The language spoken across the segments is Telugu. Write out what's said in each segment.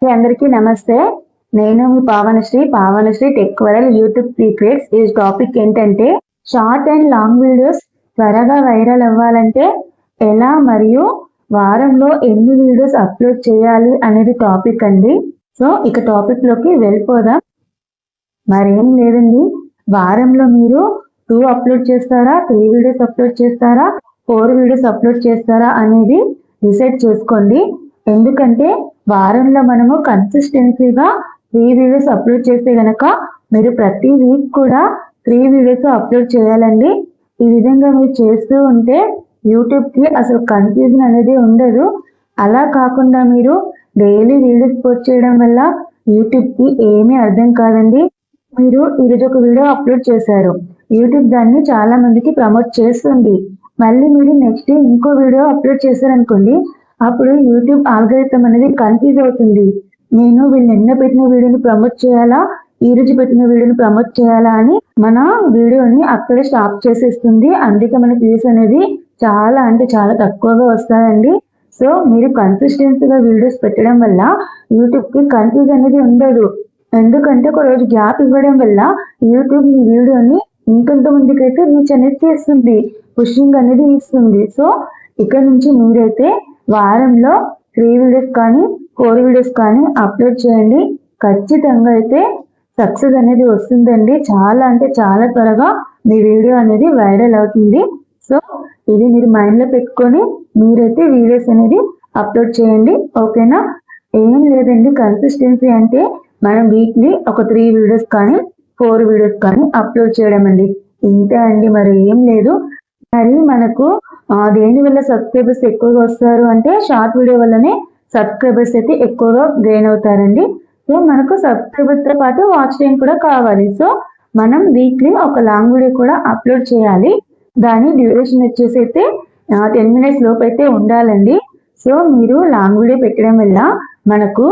అందరికీ నమస్తే. నేను మీ Pavanasri tech world YouTube secrets. ఈ టాపిక్ ఏంటంటే షార్ట్ అండ్ లాంగ్ వీడియోస్ త్వరగా వైరల్ అవ్వాలంటే ఎలా మరియు వారంలో ఎన్ని వీడియోస్ అప్లోడ్ చేయాలి అనేది టాపిక్ అండి. సో ఇక టాపిక్ లోకి వెళ్ళిపోదాం. మరేం లేదండి, వారంలో మీరు 2 అప్లోడ్ చేస్తారా, 3 వీడియోస్ అప్లోడ్ చేస్తారా, 4 వీడియోస్ అప్లోడ్ చేస్తారా అనేది డిసైడ్ చేసుకోండి. ఎందుకంటే వారంలో మనము కన్సిస్టెన్సీగా 3 వీడియోస్ అప్లోడ్ చేస్తే గనక మీరు ప్రతి వీక్ కూడా 3 వీడియోస్ అప్లోడ్ చేయాలండి. ఈ విధంగా మీరు చేస్తూ ఉంటే యూట్యూబ్కి అసలు కన్ఫ్యూజన్ అనేది ఉండదు. అలా కాకుండా మీరు డైలీ వీడియోస్ పోస్ట్ చేయడం వల్ల యూట్యూబ్కి ఏమీ అర్థం కాదండి. మీరు ఈరోజు ఒక వీడియో అప్లోడ్ చేశారు, యూట్యూబ్ దాన్ని చాలా మందికి ప్రమోట్ చేస్తుంది. మళ్ళీ మీరు నెక్స్ట్ ఇంకో వీడియో అప్లోడ్ చేశారనుకోండి, అప్పుడు యూట్యూబ్ ఆల్గోరిథం అనేది కన్ఫ్యూజ్ అవుతుంది. నేను వీళ్ళు నిన్న పెట్టిన వీడియోని ప్రమోట్ చేయాలా, ఈ రోజు పెట్టిన వీడియోని ప్రమోట్ చేయాలా అని మన వీడియోని అక్కడే స్టాప్ చేసేస్తుంది. అందుకే మన వ్యూస్ అనేది చాలా అంటే చాలా తక్కువగా వస్తాయండి. సో మీరు కన్సిస్టెన్సీగా వీడియోస్ పెట్టడం వల్ల యూట్యూబ్కి కన్ఫ్యూజ్ అనేది ఉండదు. ఎందుకంటే ఒక రోజు గ్యాప్ ఇవ్వడం వల్ల యూట్యూబ్ మీ వీడియోని ఇంకొంతమందికి అయితే రీచ్ అనేది చేస్తుంది, పుషింగ్ అనేది ఇస్తుంది. సో ఇక్కడ నుంచి మీరైతే వారంలో 3 వీడియోస్ కానీ 4 వీడియోస్ కానీ అప్లోడ్ చేయండి. ఖచ్చితంగా అయితే సక్సెస్ అనేది వస్తుందండి. చాలా అంటే చాలా త్వరగా మీ వీడియో అనేది వైరల్ అవుతుంది. సో ఇది మీరు మైండ్లో పెట్టుకొని మీరైతే వీడియోస్ అనేది అప్లోడ్ చేయండి. ఓకేనా? ఏం లేదండి, కన్సిస్టెన్సీ అంటే మనం వీక్లీ ఒక 3 వీడియోస్ కానీ 4 వీడియోస్ కానీ అప్లోడ్ చేయడం అండి. ఇంతే అండి, మరి ఏం లేదు. మరి మనకు దేని వల్ల సబ్స్క్రైబర్స్ ఎక్కువగా వస్తారు అంటే షార్ట్ వీడియో వల్లనే సబ్స్క్రైబర్స్ అయితే ఎక్కువగా గెయిన్ అవుతారండి. సో మనకు సబ్స్క్రైబర్స్ తో పాటు వాచ్ టైం కూడా కావాలి. సో మనం వీక్లీ ఒక లాంగ్ వీడియో కూడా అప్లోడ్ చేయాలి. దాని డ్యూరేషన్ వచ్చేసి అయితే 10 మినిట్స్ లోపు అయితే ఉండాలండి. సో మీరు లాంగ్ వీడియో పెట్టడం వల్ల మనకు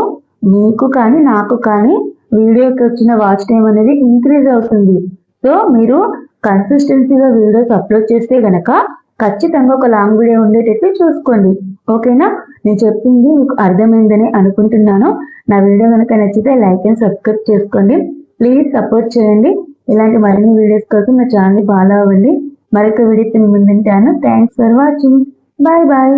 మీకు కానీ నాకు కానీ వీడియోకి వచ్చిన వాచ్ టైం అనేది ఇంక్రీజ్ అవుతుంది. సో మీరు కన్సిస్టెన్సీగా వీడియోస్ అప్లోడ్ చేస్తే గనక ఖచ్చితంగా ఒక లాంగ్ వీడియో ఉండేటట్టు చూసుకోండి. ఓకేనా? నేను చెప్పింది మీకు అర్థమైందని అనుకుంటున్నాను. నా వీడియో కనుక నచ్చితే లైక్ అండ్ సబ్స్క్రైబ్ చేసుకోండి. ప్లీజ్ సపోర్ట్ చేయండి. ఇలాంటి మరిన్ని వీడియోస్ కోసం నా ఛానల్ని ఫాలో అవ్వండి. మరొక వీడియోతో ముందుంటాను. Thanks for watching. Bye bye.